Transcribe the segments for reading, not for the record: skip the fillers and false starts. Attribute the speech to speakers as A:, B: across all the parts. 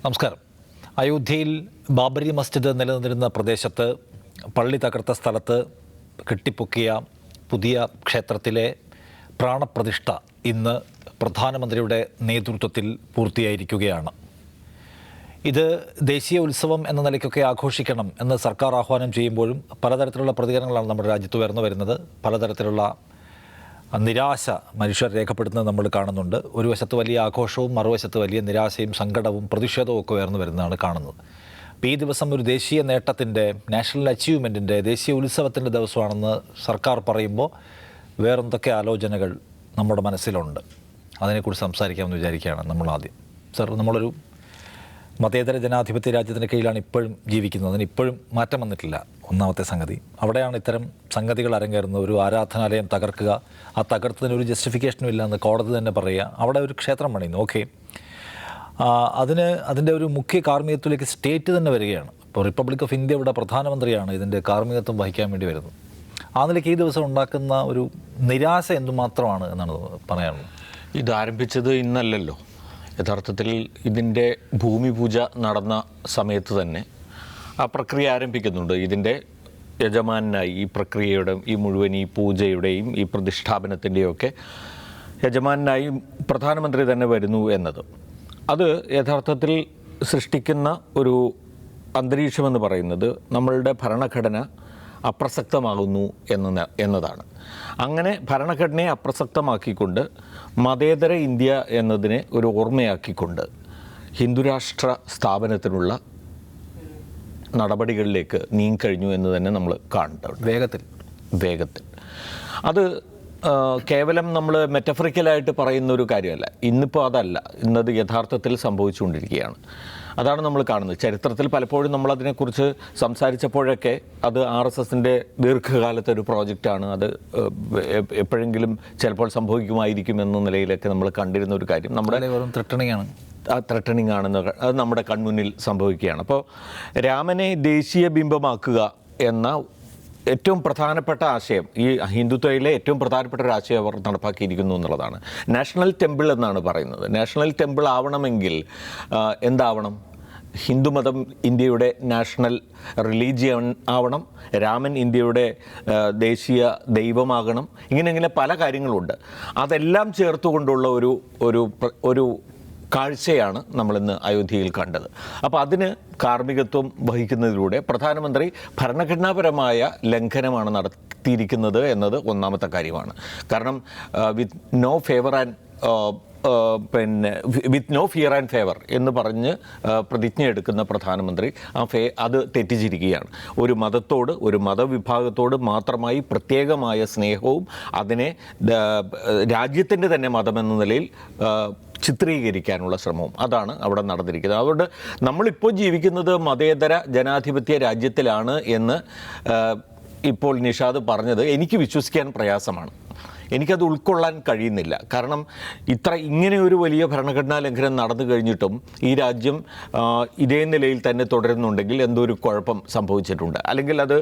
A: നമസ്കാരം. അയോധ്യയിൽ ബാബരി മസ്ജിദ് നിലനിന്നിരുന്ന പ്രദേശത്ത് പള്ളി തകർത്ത സ്ഥലത്ത് കെട്ടിപ്പൊക്കിയ പുതിയ ക്ഷേത്രത്തിലെ പ്രാണപ്രതിഷ്ഠ ഇന്ന് പ്രധാനമന്ത്രിയുടെ നേതൃത്വത്തിൽ പൂർത്തിയായിരിക്കുകയാണ്. ഇത് ദേശീയ ഉത്സവം എന്ന നിലയ്ക്കൊക്കെ ആഘോഷിക്കണം എന്ന് സർക്കാർ ആഹ്വാനം ചെയ്യുമ്പോഴും പലതരത്തിലുള്ള പ്രതികരണങ്ങളാണ് നമ്മുടെ രാജ്യത്ത് ഉയർന്നു വരുന്നത്. പലതരത്തിലുള്ള നിരാശ മനുഷ്യർ രേഖപ്പെടുത്തുന്നത് നമ്മൾ കാണുന്നുണ്ട്. ഒരു വശത്ത് വലിയ ആഘോഷവും മറുവശത്ത് വലിയ നിരാശയും സങ്കടവും പ്രതിഷേധവും ഒക്കെ ഉയർന്നു വരുന്നതാണ് കാണുന്നത്. അപ്പോൾ ഈ ദിവസം ഒരു ദേശീയ നേട്ടത്തിൻ്റെ, നാഷണൽ അച്ചീവ്മെൻറ്റിൻ്റെ, ദേശീയ ഉത്സവത്തിൻ്റെ ദിവസമാണെന്ന് സർക്കാർ പറയുമ്പോൾ വേറെന്തൊക്കെ ആലോചനകൾ നമ്മുടെ മനസ്സിലുണ്ട്, അതിനെക്കുറിച്ച് സംസാരിക്കാമെന്ന് വിചാരിക്കുകയാണ് നമ്മൾ ആദ്യം. സർ, നമ്മളൊരു മതേതര ജനാധിപത്യ രാജ്യത്തിൻ്റെ കീഴിലാണ് ഇപ്പോഴും ജീവിക്കുന്നത്. അതിന് ഇപ്പോഴും മാറ്റം വന്നിട്ടില്ല. ഒന്നാമത്തെ സംഗതി അവിടെയാണ് ഇത്തരം സംഗതികൾ അരങ്ങേറുന്നത്. ഒരു ആരാധനാലയം തകർക്കുക, ആ തകർത്തതിനൊരു ജസ്റ്റിഫിക്കേഷനും ഇല്ല എന്ന് കോടതി തന്നെ പറയുക. അവിടെ ഒരു ക്ഷേത്രം പണിയുന്നു, ഓക്കെ, അതിൻ്റെ ഒരു മുഖ്യ കാർമ്മികത്വത്തിലേക്ക് സ്റ്റേറ്റ് തന്നെ വരികയാണ്. ഇപ്പോൾ റിപ്പബ്ലിക് ഓഫ് ഇന്ത്യയുടെ പ്രധാനമന്ത്രിയാണ് ഇതിൻ്റെ കാർമ്മികത്വം വഹിക്കാൻ വേണ്ടി വരുന്നത്. ആ നിലയ്ക്ക് ഈ ദിവസം ഉണ്ടാക്കുന്ന ഒരു നിരാശ എന്തുമാത്രമാണ് എന്നാണ് പറയാനുള്ളത്.
B: ഇത് ആരംഭിച്ചത് ഇന്നല്ലല്ലോ. യഥാർത്ഥത്തിൽ ഇതിൻ്റെ ഭൂമി പൂജ നടന്ന സമയത്ത് തന്നെ ആ പ്രക്രിയ ആരംഭിക്കുന്നുണ്ട്. ഇതിൻ്റെ യജമാനായി ഈ പ്രക്രിയയുടെ, ഈ മുഴുവൻ ഈ പൂജയുടെയും ഈ പ്രതിഷ്ഠാപനത്തിൻ്റെയൊക്കെ യജമാനായി പ്രധാനമന്ത്രി തന്നെ വരുന്നു എന്നത്, അത് യഥാർത്ഥത്തിൽ സൃഷ്ടിക്കുന്ന ഒരു അന്തരീക്ഷമെന്ന് പറയുന്നത് നമ്മളുടെ ഭരണഘടന അപ്രസക്തമാകുന്നു എന്നതാണ്. അങ്ങനെ ഭരണഘടനയെ അപ്രസക്തമാക്കിക്കൊണ്ട് മതേതര ഇന്ത്യ എന്നതിനെ ഒരു ഓർമ്മയാക്കിക്കൊണ്ട് ഹിന്ദുരാഷ്ട്ര സ്ഥാപനത്തിനുള്ള നടപടികളിലേക്ക് നീങ്ങിക്കഴിഞ്ഞു എന്ന് തന്നെ നമ്മൾ കാണുന്നുണ്ട്. വേഗത്തിൽ അത് കേവലം നമ്മൾ മെറ്റഫറിക്കലായിട്ട് പറയുന്ന ഒരു കാര്യമല്ല. ഇന്നിപ്പോൾ അതല്ല, ഇന്നത് യഥാർത്ഥത്തിൽ സംഭവിച്ചുകൊണ്ടിരിക്കുകയാണ്. അതാണ് നമ്മൾ കാണുന്നത്. ചരിത്രത്തിൽ പലപ്പോഴും നമ്മളതിനെക്കുറിച്ച് സംസാരിച്ചപ്പോഴൊക്കെ അത് RSSൻ്റെ ദീർഘകാലത്തെ ഒരു പ്രോജക്റ്റാണ്, അത് എപ്പോഴെങ്കിലും ചിലപ്പോൾ സംഭവിക്കുമായിരിക്കും എന്ന നിലയിലൊക്കെ നമ്മൾ കണ്ടിരുന്ന ഒരു കാര്യം നമ്മുടെ ത്രട്ടണിങ് ആണെന്ന് അത് നമ്മുടെ കൺമുന്നിൽ സംഭവിക്കുകയാണ്. അപ്പോൾ രാമനെ ദേശീയ ബിംബമാക്കുക എന്ന ഏറ്റവും പ്രധാനപ്പെട്ട ആശയം, ഈ ഹിന്ദുത്വയിലെ ഏറ്റവും പ്രധാനപ്പെട്ട ഒരു ആശയം അവർ നടപ്പാക്കിയിരിക്കുന്നു എന്നുള്ളതാണ്. നാഷണൽ ടെമ്പിൾ എന്നാണ് പറയുന്നത്. നാഷണൽ ടെമ്പിൾ ആവണമെങ്കിൽ എന്താവണം? ഹിന്ദുമതം ഇന്ത്യയുടെ നാഷണൽ റിലീജിയൻ ആവണം, രാമൻ ഇന്ത്യയുടെ ദേശീയ ദൈവമാകണം, ഇങ്ങനെ പല കാര്യങ്ങളുണ്ട്. അതെല്ലാം ചേർത്തുകൊണ്ടുള്ള ഒരു കാഴ്ചയാണ് നമ്മളിന്ന് അയോധ്യയിൽ കണ്ടത്. അപ്പോൾ അതിന് കാർമ്മികത്വം വഹിക്കുന്നതിലൂടെ പ്രധാനമന്ത്രി ഭരണഘടനാപരമായ ലംഘനമാണ് നടത്തിയിരിക്കുന്നത് എന്നത് ഒന്നാമത്തെ കാര്യമാണ്. കാരണം with no fear and favour എന്ന് പറഞ്ഞ് പ്രതിജ്ഞ എടുക്കുന്ന പ്രധാനമന്ത്രി അത് തെറ്റിച്ചിരിക്കുകയാണ്. ഒരു മതത്തോട്, ഒരു മതവിഭാഗത്തോട് മാത്രമായി പ്രത്യേകമായ സ്നേഹവും അതിനെ രാജ്യത്തിൻ്റെ തന്നെ മതമെന്ന നിലയിൽ ചിത്രീകരിക്കാനുള്ള ശ്രമവും അതാണ് അവിടെ നടന്നിരിക്കുന്നത്. അതുകൊണ്ട് നമ്മളിപ്പോൾ ജീവിക്കുന്നത് മതേതര ജനാധിപത്യ രാജ്യത്തിലാണ് എന്ന് ഇപ്പോൾ നിഷാദ് പറഞ്ഞത് എനിക്ക് വിശ്വസിക്കാൻ പ്രയാസമാണ്. എനിക്കത് ഉൾക്കൊള്ളാൻ കഴിയുന്നില്ല. കാരണം ഇങ്ങനെ ഒരു വലിയ ഭരണഘടനാ ലംഘനം നടന്നു കഴിഞ്ഞിട്ടും ഈ രാജ്യം ഇതേ നിലയിൽ തന്നെ തുടരുന്നുണ്ടെങ്കിൽ എന്തോ ഒരു കുഴപ്പം സംഭവിച്ചിട്ടുണ്ട്. അല്ലെങ്കിൽ അത്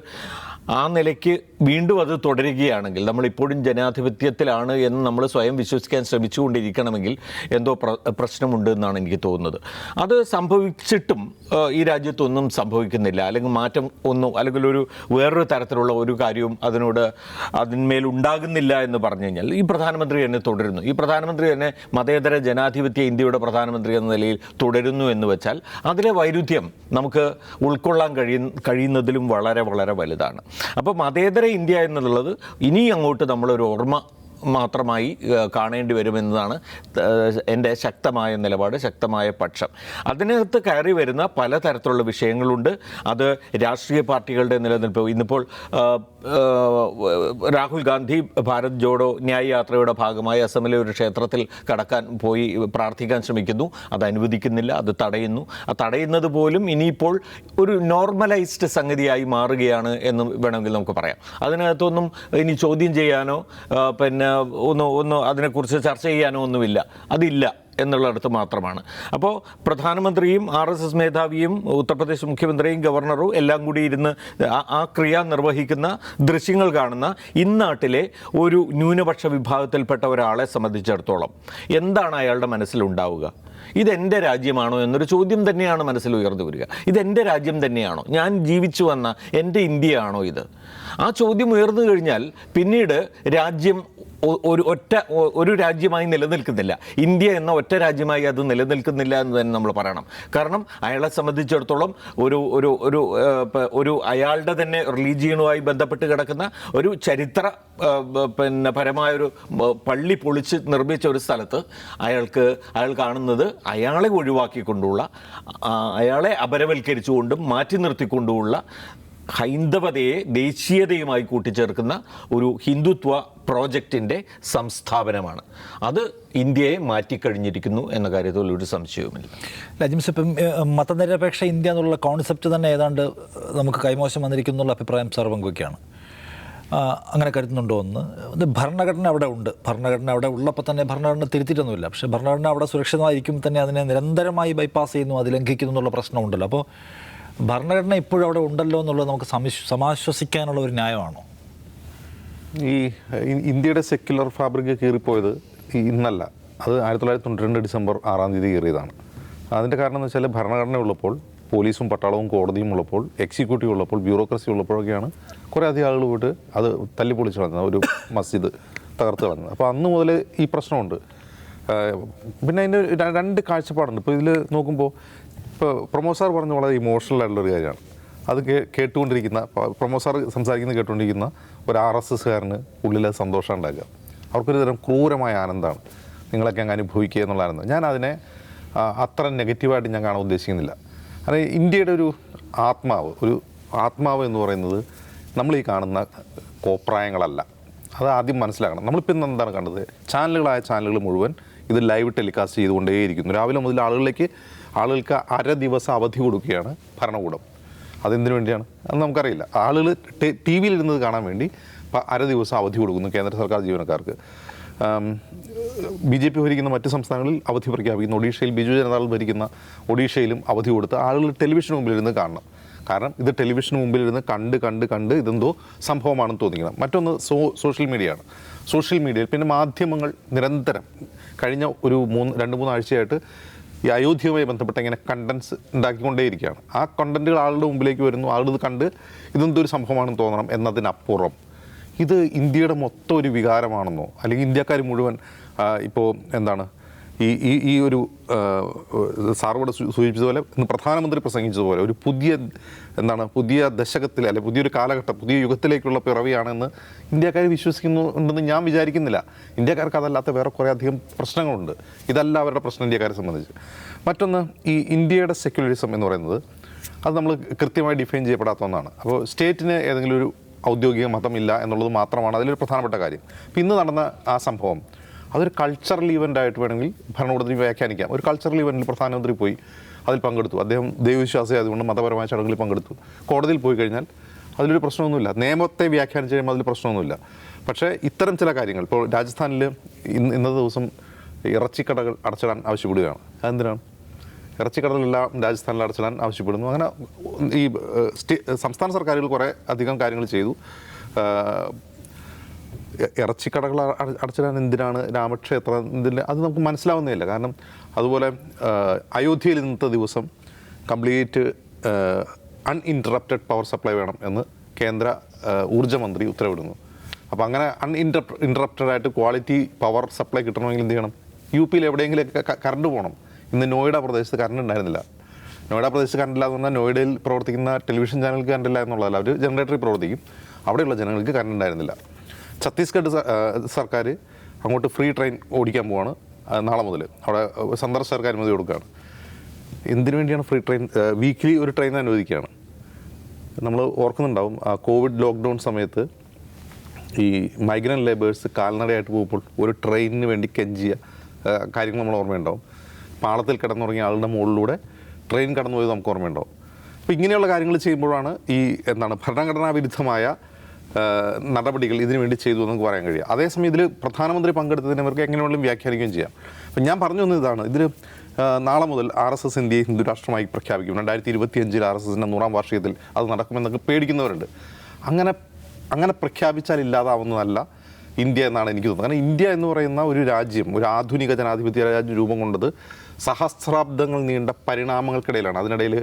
B: ആ നിലയ്ക്ക് വീണ്ടും അത് തുടരുകയാണെങ്കിൽ, നമ്മളിപ്പോഴും ജനാധിപത്യത്തിലാണ് എന്ന് നമ്മൾ സ്വയം വിശ്വസിക്കാൻ ശ്രമിച്ചുകൊണ്ടിരിക്കണമെങ്കിൽ എന്തോ പ്രശ്നമുണ്ട് എന്നാണ് എനിക്ക് തോന്നുന്നത്. അത് സംഭവിച്ചിട്ടും ഈ രാജ്യത്തൊന്നും സംഭവിക്കുന്നില്ല, അല്ലെങ്കിൽ മാറ്റം ഒന്നും, അല്ലെങ്കിൽ വേറൊരു തരത്തിലുള്ള ഒരു കാര്യവും അതിന്മേൽ ഉണ്ടാകുന്നില്ല എന്ന് പറഞ്ഞു കഴിഞ്ഞാൽ ഈ പ്രധാനമന്ത്രി തന്നെ തുടരുന്നു. ഈ പ്രധാനമന്ത്രി തന്നെ മതേതര ജനാധിപത്യ ഇന്ത്യയുടെ പ്രധാനമന്ത്രി എന്ന നിലയിൽ തുടരുന്നു എന്ന് വെച്ചാൽ അതിലെ വൈരുദ്ധ്യം നമുക്ക് ഉൾക്കൊള്ളാൻ കഴിയുന്നതിലും വളരെ വളരെ വലുതാണ്. അപ്പോൾ മതേതര ഇന്ത്യ എന്നുള്ളത് ഇനി അങ്ങോട്ട് നമ്മളൊരു ഓർമ്മ മാത്രമായി കാണേണ്ടി വരുമെന്നതാണ് എൻ്റെ ശക്തമായ നിലപാട്, ശക്തമായ പക്ഷം. അതിനകത്ത് കയറി വരുന്ന പലതരത്തിലുള്ള വിഷയങ്ങളുണ്ട്. അത് രാഷ്ട്രീയ പാർട്ടികളുടെ നിലനിൽപ്പ്. ഇന്നിപ്പോൾ രാഹുൽ ഗാന്ധി ഭാരത് ജോഡോ ന്യായ് യാത്രയുടെ ഭാഗമായി അസമിലെ ഒരു ക്ഷേത്രത്തിൽ പോയി പ്രാർത്ഥിക്കാൻ ശ്രമിക്കുന്നു. അത് അനുവദിക്കുന്നില്ല, അത് തടയുന്നു. ആ തടയുന്നത് പോലും ഇനിയിപ്പോൾ ഒരു നോർമലൈസ്ഡ് സംഗതിയായി മാറുകയാണ് എന്ന് വേണമെങ്കിൽ നമുക്ക് പറയാം. അതിനകത്തൊന്നും ഇനി ചോദ്യം ചെയ്യാനോ ഒന്ന് അതിനെക്കുറിച്ച് ചർച്ച ചെയ്യാനോ ഒന്നുമില്ല. അതില്ല. എന്നുള്ളിടത്ത് മാത്രമാണ്. അപ്പോൾ പ്രധാനമന്ത്രിയും RSS മേധാവിയും ഉത്തർപ്രദേശ് മുഖ്യമന്ത്രിയും ഗവർണറും എല്ലാം കൂടി ഇരുന്ന് ആ ക്രിയ നിർവഹിക്കുന്ന ദൃശ്യങ്ങൾ കാണുന്ന ഇന്നാട്ടിലെ ഒരു ന്യൂനപക്ഷ വിഭാഗത്തിൽപ്പെട്ട ഒരാളെ സംബന്ധിച്ചിടത്തോളം എന്താണ് അയാളുടെ മനസ്സിലുണ്ടാവുക? ഇതെൻ്റെ രാജ്യമാണോ എന്നൊരു ചോദ്യം തന്നെയാണ് മനസ്സിൽ ഉയർന്നു വരിക. ഇതെൻ്റെ രാജ്യം തന്നെയാണോ? ഞാൻ ജീവിച്ചു വന്ന എൻ്റെ ഇന്ത്യയാണോ ഇത്? ആ ചോദ്യം ഉയർന്നു കഴിഞ്ഞാൽ പിന്നീട് രാജ്യം ഒരു രാജ്യമായി നിലനിൽക്കുന്നില്ല. ഇന്ത്യ എന്ന ഒറ്റ രാജ്യമായി അത് നിലനിൽക്കുന്നില്ല എന്ന് തന്നെ നമ്മൾ പറയണം. കാരണം അയാളെ സംബന്ധിച്ചിടത്തോളം ഒരു അയാളുടെ തന്നെ റിലീജിയനുമായി ബന്ധപ്പെട്ട് കിടക്കുന്ന ഒരു ചരിത്ര പരമായൊരു പള്ളി പൊളിച്ച് നിർമ്മിച്ച ഒരു സ്ഥലത്ത് അയാൾ കാണുന്നത് അയാളെ ഒഴിവാക്കിക്കൊണ്ടുള്ള, അയാളെ അപരവൽക്കരിച്ചുകൊണ്ടും മാറ്റി നിർത്തിക്കൊണ്ടുമുള്ള ഹൈന്ദവതയെ ദേശീയതയുമായി കൂട്ടിച്ചേർക്കുന്ന ഒരു ഹിന്ദുത്വ പ്രോജക്റ്റിൻ്റെ സംസ്ഥാപനമാണ്. അത് ഇന്ത്യയെ മാറ്റിക്കഴിഞ്ഞിരിക്കുന്നു എന്ന കാര്യത്തിൽ ഒരു സംശയവുമില്ല.
A: ലജിംസ്, ഇപ്പം മതനിരപേക്ഷ ഇന്ത്യ എന്നുള്ള കോൺസെപ്റ്റ് തന്നെ ഏതാണ്ട് നമുക്ക് കൈമോശം വന്നിരിക്കുന്നു എന്നുള്ള അഭിപ്രായം സാർ പങ്കുവയ്ക്കുകയാണ്. അങ്ങനെ കരുതുന്നുണ്ടോ എന്ന്? ഇത് ഭരണഘടന അവിടെ ഉണ്ട്. ഭരണഘടന അവിടെ ഉള്ളപ്പോൾ തന്നെ ഭരണഘടന തിരുത്തിയിട്ടൊന്നുമില്ല. പക്ഷേ ഭരണഘടന അവിടെ സുരക്ഷിതമായിരിക്കും തന്നെ അതിനെ നിരന്തരമായി ബൈപ്പാസ് ചെയ്യുന്നു, അത് ലംഘിക്കുന്നു എന്നുള്ള പ്രശ്നമുണ്ടല്ലോ. അപ്പോൾ ഭരണഘടന ഇപ്പോഴും അവിടെ ഉണ്ടല്ലോ എന്നുള്ളത് നമുക്ക് സമാശ്വസിക്കാനുള്ള ഒരു ന്യായമാണോ?
C: ഈ ഇന്ത്യയുടെ സെക്യുലർ ഫാബ്രിക് കീറിപ്പോയത് ഇന്നല്ല, അത് 1992 ഡിസംബർ 6-ാം തീയതി കീറിയതാണ്. അതിൻ്റെ കാരണം എന്ന് വെച്ചാൽ ഭരണഘടന ഉള്ളപ്പോൾ, പോലീസും പട്ടാളവും കോടതിയും ഉള്ളപ്പോൾ, എക്സിക്യൂട്ടീവ് ഉള്ളപ്പോൾ, ബ്യൂറോക്രസി ഉള്ളപ്പോഴൊക്കെയാണ് കുറേ അധികം ആളുകൾ പോയിട്ട് അത് തല്ലിപ്പൊളിച്ച് കളഞ്ഞത്, ഒരു മസ്ജിദ് തകർത്ത് കളഞ്ഞത്. അപ്പോൾ അന്ന് മുതൽ ഈ പ്രശ്നമുണ്ട്. പിന്നെ അതിൻ്റെ രണ്ട് കാഴ്ചപ്പാടുണ്ട്. ഇപ്പോൾ ഇതിൽ നോക്കുമ്പോൾ ഇപ്പോൾ പ്രമോദ് സാർ പറഞ്ഞ വളരെ ഇമോഷണൽ ആയിട്ടുള്ളൊരു കാര്യമാണ്. അത് കേട്ടുകൊണ്ടിരിക്കുന്ന, പ്രമോദ് സാർ സംസാരിക്കുന്നത് കേട്ടുകൊണ്ടിരിക്കുന്ന ഒരു RSSകാരന് ഉള്ളിൽ സന്തോഷം ഉണ്ടാക്കുക. അവർക്കൊരു തരം ക്രൂരമായ ആനന്ദമാണ് നിങ്ങളൊക്കെ അങ്ങ് അനുഭവിക്കുക എന്നുള്ള ആനന്ദം. ഞാൻ അതിനെ അത്ര നെഗറ്റീവായിട്ട് ഞാൻ കാണാൻ ഉദ്ദേശിക്കുന്നില്ല. കാരണം ഇന്ത്യയുടെ ഒരു ആത്മാവ് എന്ന് പറയുന്നത് നമ്മൾ ഈ കാണുന്ന കോപ്രായങ്ങളല്ല. അത് ആദ്യം മനസ്സിലാക്കണം. നമ്മളിപ്പോൾ ഇന്ന് എന്താണ് കണ്ടത്? ചാനലുകൾ മുഴുവൻ ഇത് ലൈവ് ടെലികാസ്റ്റ് ചെയ്തുകൊണ്ടേയിരിക്കുന്നു. രാവിലെ മുതൽ ആളുകൾക്ക് അര ദിവസം അവധി കൊടുക്കുകയാണ് ഭരണകൂടം. അതെന്തിനു വേണ്ടിയാണ് അത് നമുക്കറിയില്ല. ആളുകൾ TV ഇരുന്നത് കാണാൻ വേണ്ടി അര ദിവസം അവധി കൊടുക്കുന്നു കേന്ദ്ര സർക്കാർ ജീവനക്കാർക്ക്. BJP ഭരിക്കുന്ന മറ്റ് സംസ്ഥാനങ്ങളിൽ അവധി പ്രഖ്യാപിക്കുന്നു. ഒഡീഷയിൽ ബിജു ജനതാദൾ ഭരിക്കുന്ന ഒഡീഷയിൽ അവധി കൊടുത്ത് ആളുകൾ ടെലിവിഷന് മുമ്പിലിരുന്ന് കാണണം. കാരണം ഇത് ടെലിവിഷന് മുമ്പിലിരുന്ന് കണ്ട് ഇതെന്തോ സംഭവമാണെന്ന് തോന്നിക്കണം. മറ്റൊന്ന് സോഷ്യൽ മീഡിയയാണ്. സോഷ്യൽ മീഡിയയിൽ പിന്നെ മാധ്യമങ്ങൾ നിരന്തരം കഴിഞ്ഞ ഒരു 2-3 ആഴ്ചയായിട്ട് ഈ അയോധ്യയുമായി ബന്ധപ്പെട്ട് ഇങ്ങനെ കണ്ടൻസ് ഉണ്ടാക്കിക്കൊണ്ടേയിരിക്കുകയാണ്. ആ കണ്ടൻറ്റുകൾ ആളുടെ മുമ്പിലേക്ക് വരുന്നു, ആളുകൾ ഇത് കണ്ട് ഇതെന്തൊരു സംഭവമാണെന്ന് തോന്നണം എന്നതിനപ്പുറം ഇത് ഇന്ത്യയുടെ മൊത്തം ഒരു വികാരമാണെന്നോ, അല്ലെങ്കിൽ ഇന്ത്യക്കാർ മുഴുവൻ ഇപ്പോൾ എന്താണ് ഈ ഒരു സാറോട് സൂചിപ്പിച്ചതുപോലെ ഇന്ന് പ്രധാനമന്ത്രി പ്രസംഗിച്ചതുപോലെ ഒരു പുതിയ ദശകത്തിൽ, അല്ലെങ്കിൽ പുതിയൊരു കാലഘട്ടം, പുതിയ യുഗത്തിലേക്കുള്ള പിറവിയാണെന്ന് ഇന്ത്യക്കാർ വിശ്വസിക്കുന്നുണ്ടെന്ന് ഞാൻ വിചാരിക്കുന്നില്ല. ഇന്ത്യക്കാർക്ക് അതല്ലാത്ത വേറെ കുറേ അധികം പ്രശ്നങ്ങളുണ്ട്. ഇതല്ല അവരുടെ പ്രശ്നം ഇന്ത്യക്കാരെ സംബന്ധിച്ച്. മറ്റൊന്ന്, ഈ ഇന്ത്യയുടെ സെക്യുലറിസം എന്ന് പറയുന്നത് അത് നമ്മൾ കൃത്യമായി ഡിഫൈൻ ചെയ്യപ്പെടാത്ത ഒന്നാണ്. അപ്പോൾ സ്റ്റേറ്റിന് ഏതെങ്കിലും ഒരു ഔദ്യോഗിക മതമില്ല എന്നുള്ളത് മാത്രമാണ് അതിലൊരു പ്രധാനപ്പെട്ട കാര്യം. അപ്പോൾ ഇന്ന് നടന്ന ആ സംഭവം അതൊരു കൾച്ചറൽ ഈവൻ്റ് ആയിട്ട് വേണമെങ്കിൽ ഭരണകൂടത്തിന് വ്യാഖ്യാനിക്കാം. ഒരു കൾച്ചറൽ ഈവൻറ്റിൽ പ്രധാനമന്ത്രി പോയി അതിൽ പങ്കെടുത്തു. അദ്ദേഹം ദൈവവിശ്വാസി ആയതുകൊണ്ട് മതപരമായ ചടങ്ങുകളിൽ പങ്കെടുത്തു. കോടതിയിൽ പോയി കഴിഞ്ഞാൽ അതിലൊരു പ്രശ്നമൊന്നുമില്ല. നിയമത്തെ വ്യാഖ്യാനിച്ച് കഴിയുമ്പോൾ അതിൽ പ്രശ്നമൊന്നുമില്ല. പക്ഷേ ഇത്തരം ചില കാര്യങ്ങൾ, ഇപ്പോൾ രാജസ്ഥാനിൽ ഇന്നത്തെ ദിവസം ഇറച്ചിക്കടകൾ അടച്ചിടാൻ ആവശ്യപ്പെടുകയാണ്. അതെന്തിനാണ്? ഇറച്ചിക്കടകളെല്ലാം രാജസ്ഥാനിൽ അടച്ചിടാൻ ആവശ്യപ്പെടുന്നു. അങ്ങനെ ഈ സംസ്ഥാന സർക്കാരുകൾ കുറേ അധികം കാര്യങ്ങൾ ചെയ്തു. ഇറച്ചിക്കടകൾ അടച്ചിടാൻ എന്തിനാണ്? രാമക്ഷേത്രം അത് നമുക്ക് മനസ്സിലാവുന്നേയില്ല. കാരണം അതുപോലെ അയോധ്യയിൽ ഇന്നത്തെ ദിവസം കംപ്ലീറ്റ് അൺഇൻറ്ററപ്റ്റഡ് പവർ സപ്ലൈ വേണം എന്ന് കേന്ദ്ര ഊർജ്ജമന്ത്രി ഉത്തരവിടുന്നു. അപ്പോൾ അങ്ങനെ അൺഇൻറ്ററപ്റ്റഡ് ആയിട്ട് ക്വാളിറ്റി പവർ സപ്ലൈ കിട്ടണമെങ്കിൽ എന്ത് ചെയ്യണം? UP എവിടെയെങ്കിലൊക്കെ കറണ്ട് പോകണം. ഇന്ന് നോയിഡ പ്രദേശത്ത് കറണ്ട് ഉണ്ടായിരുന്നില്ല. നോയിഡ പ്രദേശത്ത് കറണ്ടില്ല എന്ന് പറഞ്ഞാൽ നോയിഡയിൽ പ്രവർത്തിക്കുന്ന ടെലിവിഷൻ ചാനലുകൾക്ക് കറണ്ടില്ല എന്നുള്ളതല്ല, അവർ ജനറേറ്ററിൽ പ്രവർത്തിക്കും. അവിടെയുള്ള ജനങ്ങൾക്ക് കറണ്ട് ഉണ്ടായിരുന്നില്ല. ഛത്തീസ്ഗഡ് സർക്കാർ അങ്ങോട്ട് ഫ്രീ ട്രെയിൻ ഓടിക്കാൻ പോവാണ് നാളെ മുതൽ. അവിടെ സന്ദർശകർക്ക് അനുമതി കൊടുക്കുകയാണ്. എന്തിനു വേണ്ടിയാണ് ഫ്രീ ട്രെയിൻ? വീക്ക്ലി ഒരു ട്രെയിൻ അനുവദിക്കുകയാണ്. നമ്മൾ ഓർക്കുന്നുണ്ടാവും, കോവിഡ് ലോക്ക്ഡൗൺ സമയത്ത് ഈ മൈഗ്രൻ്റ് ലേബേഴ്സ് കാൽനടയായിട്ട് പോകുമ്പോൾ ഒരു ട്രെയിനിന് വേണ്ടി കെഞ്ചിയ കാര്യങ്ങൾ നമ്മൾ ഓർമ്മയുണ്ടാവും. പാളത്തിൽ കിടന്നുറങ്ങിയ ആളുടെ മുകളിലൂടെ ട്രെയിൻ കടന്നുപോയത് നമുക്ക് ഓർമ്മയുണ്ടാവും. അപ്പോൾ ഇങ്ങനെയുള്ള കാര്യങ്ങൾ ചെയ്യുമ്പോഴാണ് ഈ ഭരണഘടനാ വിരുദ്ധമായ നടപടികൾ ഇതിനു വേണ്ടി ചെയ്തു എന്ന് പറയാൻ കഴിയും. അതേസമയം ഇതിൽ പ്രധാനമന്ത്രി പങ്കെടുത്തതിന് അവർക്ക് എങ്ങനെ വേണമെങ്കിലും വ്യാഖ്യാനിക്കുകയും ചെയ്യാം. അപ്പം ഞാൻ പറഞ്ഞു വന്നത് ഇതാണ്, ഇതിൽ നാളെ മുതൽ RSS ഇന്ത്യയെ ഹിന്ദു രാഷ്ട്രമായി പ്രഖ്യാപിക്കും. 2025 RSSന്റെ 100ാം വാർഷികത്തിൽ അത് നടക്കുമെന്നൊക്കെ പേടിക്കുന്നവരുണ്ട്. അങ്ങനെ പ്രഖ്യാപിച്ചാൽ ഇല്ലാതാവുന്നതല്ല ഇന്ത്യ എന്നാണ് എനിക്ക് തോന്നുന്നത്. കാരണം ഇന്ത്യ എന്ന് പറയുന്ന ഒരു രാജ്യം, ഒരു ആധുനിക ജനാധിപത്യ രാജ്യം രൂപം കൊണ്ടത് സഹസ്രാബ്ദങ്ങൾ നീണ്ട പരിണാമങ്ങൾക്കിടയിലാണ്. അതിനിടയിൽ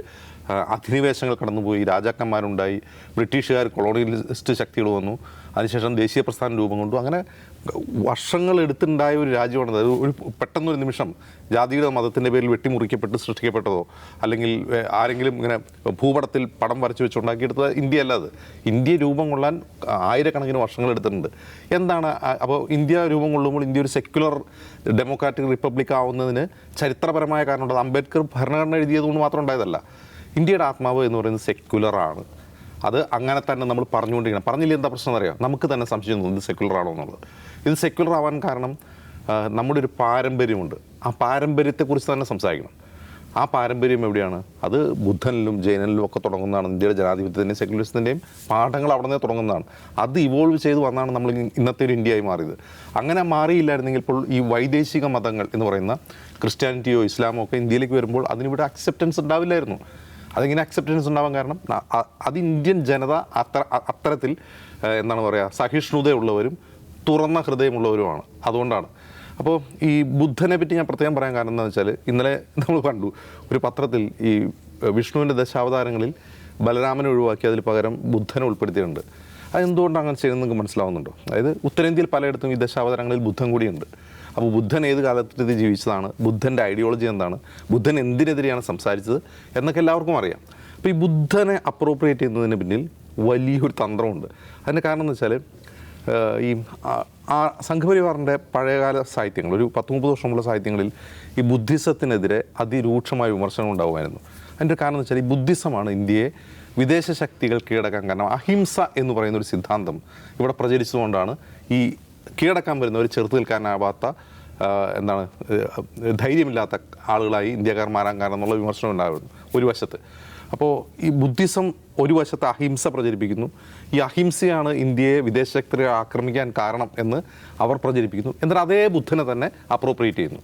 C: അധിനിവേശങ്ങൾ കടന്നുപോയി, രാജാക്കന്മാരുണ്ടായി, ബ്രിട്ടീഷുകാർ കൊളോണിയലിസ്റ്റ് ശക്തികൾ വന്നു, അതിനുശേഷം ദേശീയ പ്രസ്ഥാനം രൂപം കൊണ്ടു. അങ്ങനെ വർഷങ്ങൾ എടുത്തുണ്ടായ ഒരു രാജ്യമാണത്. അത് ഒരു പെട്ടെന്നൊരു നിമിഷം ജാതിയുടെ മതത്തിൻ്റെ പേരിൽ വെട്ടിമുറിക്കപ്പെട്ട് സൃഷ്ടിക്കപ്പെട്ടതോ അല്ലെങ്കിൽ ആരെങ്കിലും ഇങ്ങനെ ഭൂപടത്തിൽ പടം വരച്ച് വെച്ചുണ്ടാക്കിയെടുത്തത് ഇന്ത്യ അല്ലാതെ. ഇന്ത്യ രൂപം കൊള്ളാൻ ആയിരക്കണക്കിന് വർഷങ്ങൾ എടുത്തിട്ടുണ്ട്. എന്താണ് അപ്പോൾ ഇന്ത്യ രൂപം കൊള്ളുമ്പോൾ ഇന്ത്യ ഒരു സെക്യുലർ ഡെമോക്രാറ്റിക് റിപ്പബ്ലിക് ആവുന്നതിന് ചരിത്രപരമായ കാരണമുണ്ട്. അംബേദ്കർ ഭരണഘടന എഴുതിയതുകൊണ്ട് മാത്രം ഉണ്ടായതല്ല. ഇന്ത്യയുടെ ആത്മാവ് എന്ന് പറയുന്നത് സെക്യുലറാണ്. അത് അങ്ങനെ തന്നെ നമ്മൾ പറഞ്ഞുകൊണ്ടിരിക്കണം. പറഞ്ഞില്ല എന്താ പ്രശ്നം എന്നറിയാം, നമുക്ക് തന്നെ സംശയം തോന്നും ഇത് സെക്യുലർ ആണോ എന്നുള്ളത്. ഇത് സെക്യുലർ ആവാൻ കാരണം നമ്മുടെ ഒരു പാരമ്പര്യമുണ്ട്. ആ പാരമ്പര്യത്തെക്കുറിച്ച് തന്നെ സംസാരിക്കണം. ആ പാരമ്പര്യം എവിടെയാണ്? അത് ബുദ്ധനിലും ജൈനനിലും ഒക്കെ തുടങ്ങുന്നതാണ്. ഇന്ത്യയുടെ ജനാധിപത്യത്തിൻ്റെയും സെക്യുലറിസത്തിൻ്റെയും പാഠങ്ങൾ അവിടെ നിന്ന് തുടങ്ങുന്നതാണ്. അത് ഇവോൾവ് ചെയ്ത് വന്നാണ് നമ്മൾ ഇന്നത്തെ ഒരു ഇന്ത്യയായി മാറിയത്. അങ്ങനെ മാറിയില്ലായിരുന്നെങ്കിൽ ഇപ്പോൾ ഈ വൈദേശിക മതങ്ങൾ എന്ന് പറയുന്ന ക്രിസ്ത്യാനിറ്റിയോ ഇസ്ലാമോ ഒക്കെ ഇന്ത്യയിലേക്ക് വരുമ്പോൾ അതിനിവിടെ അക്സെപ്റ്റൻസ് ഉണ്ടാവില്ലായിരുന്നു. അതിങ്ങനെ അക്സെപ്റ്റൻസ് ഉണ്ടാവാൻ കാരണം അത് ഇന്ത്യൻ ജനത അത്തരത്തിൽ എന്താണ് പറയുക, സഹിഷ്ണുതയുള്ളവരും തുറന്ന ഹൃദയമുള്ളവരുമാണ്. അതുകൊണ്ടാണ്. അപ്പോൾ ഈ ബുദ്ധനെ പറ്റി ഞാൻ പ്രത്യേകം പറയാൻ കാരണം എന്താണെന്ന് വെച്ചാൽ, ഇന്നലെ നമ്മൾ കണ്ടു ഒരു പത്രത്തിൽ ഈ വിഷ്ണുവിൻ്റെ ദശാവതാരങ്ങളിൽ ബലരാമനെ ഒഴിവാക്കി അതിൽ പകരം ബുദ്ധനെ ഉൾപ്പെടുത്തിയിട്ടുണ്ട്. അതെന്തുകൊണ്ട് അങ്ങനെ ചെയ്യുന്നത് നിങ്ങൾക്ക് മനസ്സിലാവുന്നുണ്ടോ? അതായത് ഉത്തരേന്ത്യയിൽ പലയിടത്തും ഈ ദശാവതാരങ്ങളിൽ ബുദ്ധൻ കൂടിയുണ്ട്. അപ്പോൾ ബുദ്ധൻ ഏത് കാലത്ത് ജീവിച്ചതാണ്, ബുദ്ധൻ്റെ ഐഡിയോളജി എന്താണ്, ബുദ്ധൻ എന്തിനെതിരെയാണ് സംസാരിച്ചത് എന്നൊക്കെ എല്ലാവർക്കും അറിയാം. അപ്പോൾ ഈ ബുദ്ധനെ അപ്രോപ്രിയേറ്റ് ചെയ്യുന്നതിന് പിന്നിൽ വലിയൊരു തന്ത്രമുണ്ട്. അതിൻ്റെ കാരണം എന്ന് വെച്ചാൽ ഈ സംഘപരിവാറിൻ്റെ പഴയകാല സാഹിത്യങ്ങൾ, ഒരു 10-30 വർഷമുള്ള സാഹിത്യങ്ങളിൽ ഈ ബുദ്ധിസത്തിനെതിരെ അതിരൂക്ഷമായ വിമർശനം ഉണ്ടാകുമായിരുന്നു. അതിൻ്റെ കാരണം എന്ന് വെച്ചാൽ ഈ ബുദ്ധിസമാണ് ഇന്ത്യയെ വിദേശ ശക്തികൾ കീഴടക്കാൻ കാരണം. അഹിംസ എന്ന് പറയുന്ന ഒരു സിദ്ധാന്തം ഇവിടെ പ്രചരിച്ചതുകൊണ്ടാണ് ഈ കീഴടക്കാൻ വരുന്നവർ ചെറുത്ത് നിൽക്കാനാവാത്ത എന്താണ് ധൈര്യമില്ലാത്ത ആളുകളായി ഇന്ത്യക്കാർ മാറാൻ കാരണം എന്നുള്ള വിമർശനം ഉണ്ടാകുന്നു ഒരു വശത്ത്. അപ്പോൾ ഈ ബുദ്ധിസം ഒരു വശത്ത് അഹിംസ പ്രചരിപ്പിക്കുന്നു. ഈ അഹിംസയാണ് ഇന്ത്യയെ വിദേശ ശക്തികളെ ആക്രമിക്കാൻ കാരണം എന്ന് അവർ പ്രചരിപ്പിക്കുന്നു. എന്നാൽ അതേ ബുദ്ധനെ തന്നെ അപ്രോപ്രിയേറ്റ് ചെയ്യുന്നു.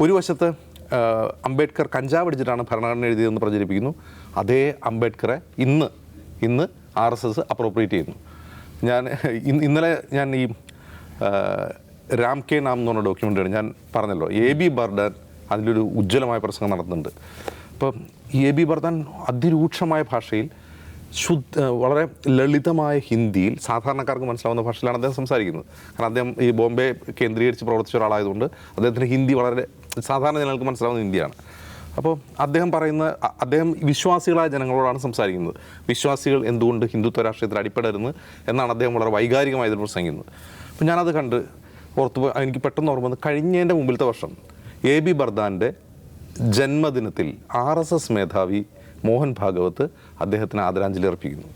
C: ഒരു വശത്ത് അംബേദ്കർ കഞ്ചാവ് അടിച്ചിട്ടാണ് ഭരണഘടന എഴുതിയതെന്ന് പ്രചരിപ്പിക്കുന്നു. അതേ അംബേദ്കറെ ഇന്ന് RSS അപ്രോപ്രിയേറ്റ് ചെയ്യുന്നു. ഇന്നലെ ഞാൻ ഈ രാം കെ നാം എന്ന് പറഞ്ഞ ഡോക്യുമെൻ്ററി ഞാൻ പറഞ്ഞല്ലോ, AB ബർദാൻ അതിലൊരു ഉജ്ജ്വലമായ പ്രസംഗം നടത്തുന്നുണ്ട്. അപ്പം AB ബർദാൻ അതിരൂക്ഷമായ ഭാഷയിൽ വളരെ ലളിതമായ ഹിന്ദിയിൽ സാധാരണക്കാർക്ക് മനസ്സിലാവുന്ന ഭാഷയിലാണ് അദ്ദേഹം സംസാരിക്കുന്നത്. കാരണം അദ്ദേഹം ഈ ബോംബെ കേന്ദ്രീകരിച്ച് പ്രവർത്തിച്ച ഒരാളായതുകൊണ്ട് അദ്ദേഹത്തിൻ്റെ ഹിന്ദി വളരെ സാധാരണ ജനങ്ങൾക്ക് മനസ്സിലാവുന്ന ഹിന്ദിയാണ്. അപ്പോൾ അദ്ദേഹം വിശ്വാസികളായ ജനങ്ങളോടാണ് സംസാരിക്കുന്നത്. വിശ്വാസികൾ എന്തുകൊണ്ട് ഹിന്ദുത്വ രാഷ്ട്രീയത്തിൽ അടിപ്പെടരുന്ന് എന്നാണ് അദ്ദേഹം വളരെ വൈകാരികമായി ഇതിൽ പ്രസംഗിക്കുന്നത്. അപ്പോൾ ഞാനത് കണ്ട് എനിക്ക് പെട്ടെന്ന് ഓർമ്മ വന്ന് കഴിഞ്ഞതിൻ്റെ മുമ്പിലത്തെ വർഷം AB ബർദാൻ്റെ ജന്മദിനത്തിൽ RSS മേധാവി മോഹൻ ഭാഗവത് അദ്ദേഹത്തിന് ആദരാഞ്ജലി അർപ്പിക്കുന്നു.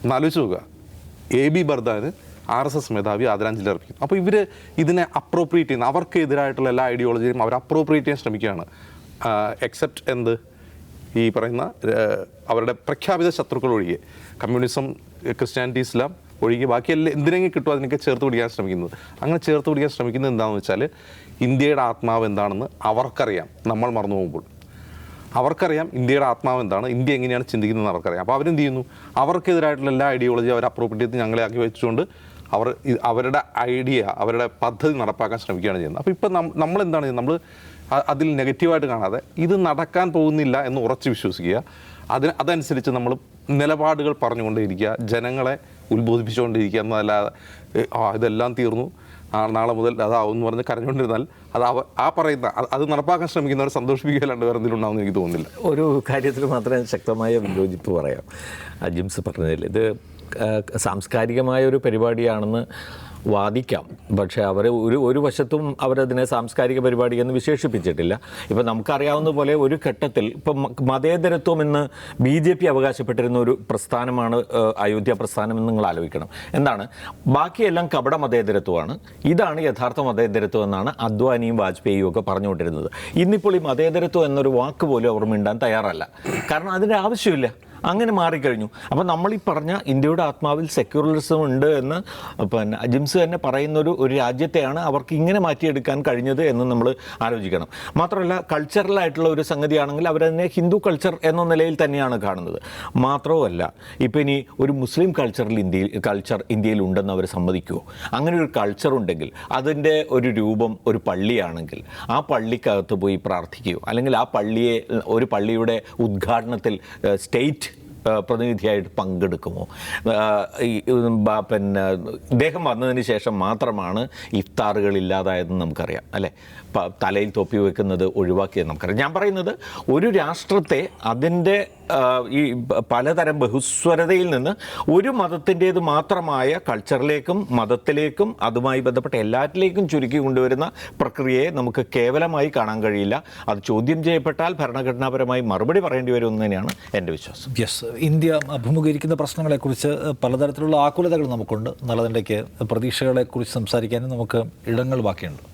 C: എന്നാലോചിച്ച് നോക്കുക, AB ബർദാന് RSS മേധാവി ആദരാഞ്ജലി അർപ്പിക്കുന്നു. അപ്പോൾ ഇവർ ഇതിനെ അപ്രോപ്രിയേറ്റ് ചെയ്യുന്ന, അവർക്ക് എതിരായിട്ടുള്ള എല്ലാ ഐഡിയോളജിയും അവർ അപ്രോപ്രിയേറ്റ് ചെയ്യാൻ ശ്രമിക്കുകയാണ്. എക്സെപ്റ്റ് എന്ത് ഈ പറയുന്ന അവരുടെ പ്രഖ്യാപിത ശത്രുക്കൾ ഒഴികെ, കമ്മ്യൂണിസം, ക്രിസ്ത്യാനിറ്റി, ഇസ്ലാം ഒഴികെ ബാക്കി എന്തിനെങ്കിലും കിട്ടുമോ അതിനൊക്കെ ചേർത്ത് പിടിക്കാൻ ശ്രമിക്കുന്നത്. അങ്ങനെ ചേർത്ത് പിടിക്കാൻ ശ്രമിക്കുന്നത് എന്താണെന്ന് വെച്ചാൽ ഇന്ത്യയുടെ ആത്മാവ് എന്താണെന്ന് അവർക്കറിയാം. നമ്മൾ മറന്നു പോകുമ്പോൾ അവർക്കറിയാം ഇന്ത്യയുടെ ആത്മാവ് എന്താണ്, ഇന്ത്യ എങ്ങനെയാണ് ചിന്തിക്കുന്നതെന്ന് അവർക്കറിയാം. അപ്പോൾ അവരെന്ത് ചെയ്യുന്നു, അവർക്കെതിരായിട്ടുള്ള എല്ലാ ഐഡിയോളജി അവർ അപ്രോപ്രിയേറ്റ് ചെയ്ത് ഞങ്ങളെ ആക്കി വെച്ചുകൊണ്ട് അവരുടെ ഐഡിയ, അവരുടെ പദ്ധതി നടപ്പാക്കാൻ ശ്രമിക്കുകയാണ് ചെയ്യുന്നത്. അപ്പോൾ ഇപ്പം നമ്മളെന്താണ് ചെയ്യുന്നത്, നമ്മൾ അതിൽ നെഗറ്റീവായിട്ട് കാണാതെ ഇത് നടക്കാൻ പോകുന്നില്ല എന്ന് ഉറച്ച് വിശ്വസിക്കുക. അതനുസരിച്ച് നമ്മൾ നിലപാടുകൾ പറഞ്ഞുകൊണ്ടേയിരിക്കുക, ജനങ്ങളെ ഉത്ബോധിപ്പിച്ചുകൊണ്ടിരിക്കുക എന്നതല്ലാതെ ഇതെല്ലാം തീർന്നു നാളെ മുതൽ അതാവും എന്ന് പറഞ്ഞ് കരഞ്ഞുകൊണ്ടിരുന്നാൽ അത് അത് നടപ്പാക്കാൻ ശ്രമിക്കുന്നവരെ സന്തോഷിപ്പിക്കുകയല്ലാണ്ട് വേറെ എന്തെങ്കിലും ഉണ്ടാവുമെന്ന് എനിക്ക് തോന്നുന്നില്ല.
B: ഒരു കാര്യത്തിൽ മാത്രമേ ശക്തമായ വിയോജിപ്പ് പറയാം ജിംസ് പറഞ്ഞതിൽ. ഇത് സാംസ്കാരികമായ ഒരു പരിപാടിയാണെന്ന് വാദിക്കാം. പക്ഷേ ഒരു വശത്തും അവരതിനെ സാംസ്കാരിക പരിപാടി എന്ന് വിശേഷിപ്പിച്ചിട്ടില്ല. ഇപ്പം നമുക്കറിയാവുന്ന പോലെ ഒരു ഘട്ടത്തിൽ ഇപ്പം മതേതരത്വം എന്ന് BJP അവകാശപ്പെട്ടിരുന്ന ഒരു പ്രസ്ഥാനമാണ് അയോധ്യ പ്രസ്ഥാനം എന്ന് നിങ്ങൾ ആലോചിക്കണം. എന്താണ്, ബാക്കിയെല്ലാം കപട മതേതരത്വമാണ്, ഇതാണ് യഥാർത്ഥ മതേതരത്വം എന്നാണ് അദ്വാനിയും വാജ്പേയിയും ഒക്കെ പറഞ്ഞുകൊണ്ടിരുന്നത്. ഇന്നിപ്പോൾ ഈ മതേതരത്വം എന്നൊരു വാക്ക് പോലും അവർ മിണ്ടാൻ തയ്യാറല്ല. കാരണം അതിൻ്റെ ആവശ്യമില്ല. അങ്ങനെ മാറിക്കഴിഞ്ഞു. അപ്പോൾ നമ്മൾ ഈ പറഞ്ഞ ഇന്ത്യയുടെ ആത്മാവിൽ സെക്യുലറിസം ഉണ്ട് എന്ന് പിന്നെ അജിംസ് തന്നെ പറയുന്ന ഒരു രാജ്യത്തെയാണ് അവർക്ക് ഇങ്ങനെ മാറ്റിയെടുക്കാൻ കഴിഞ്ഞത് എന്ന് നമ്മൾ ആലോചിക്കണം. മാത്രമല്ല കൾച്ചറലായിട്ടുള്ള ഒരു സംഗതിയാണെങ്കിൽ അവരതിനെ ഹിന്ദു കൾച്ചർ എന്ന നിലയിൽ തന്നെയാണ് കാണുന്നത്. മാത്രവുമല്ല ഇപ്പോൾ ഇനി ഒരു മുസ്ലിം കൾച്ചർ ഇന്ത്യയിൽ ഉണ്ടെന്ന് അവർ സമ്മതിക്കുമോ? അങ്ങനെ ഒരു കൾച്ചർ ഉണ്ടെങ്കിൽ അതിൻ്റെ ഒരു രൂപം ഒരു പള്ളിയാണെങ്കിൽ ആ പള്ളിക്കകത്ത് പോയി പ്രാർത്ഥിക്കുകയോ അല്ലെങ്കിൽ ആ ഒരു പള്ളിയുടെ ഉദ്ഘാടനത്തിൽ സ്റ്റേറ്റ് പ്രതിനിധിയായിട്ട് പങ്കെടുക്കുമോ? പിന്നെ ഇദ്ദേഹം വന്നതിന് ശേഷം മാത്രമാണ് ഇഫ്താറുകൾ ഇല്ലാതായതെന്ന് നമുക്കറിയാം, അല്ലേ? തലയിൽ തൊപ്പി വെക്കുന്നത് ഒഴിവാക്കിയത് നമുക്കറിയാം. ഞാൻ പറയുന്നത് ഒരു രാഷ്ട്രത്തെ അതിൻ്റെ ഈ പലതരം ബഹുസ്വരതയിൽ നിന്ന് ഒരു മതത്തിൻ്റേത് മാത്രമായ കൾച്ചറിലേക്കും മതത്തിലേക്കും അതുമായി ബന്ധപ്പെട്ട എല്ലാറ്റിലേക്കും ചുരുക്കി കൊണ്ടുവരുന്ന പ്രക്രിയയെ നമുക്ക് കേവലമായി കാണാൻ കഴിയില്ല. അത് ചോദ്യം ചെയ്യപ്പെട്ടാൽ ഭരണഘടനാപരമായി മറുപടി പറയേണ്ടി വരുമെന്ന് തന്നെയാണ് എൻ്റെ വിശ്വാസം.
A: യെസ്, ഇന്ത്യ അഭിമുഖീകരിക്കുന്ന പ്രശ്നങ്ങളെക്കുറിച്ച് പലതരത്തിലുള്ള ആകുലതകൾ നമുക്കുണ്ട്. നല്ലതിൻ്റെക്ക് പ്രതീക്ഷകളെക്കുറിച്ച് സംസാരിക്കാനും നമുക്ക് ഇടങ്ങൾ ബാക്കിയുണ്ട്.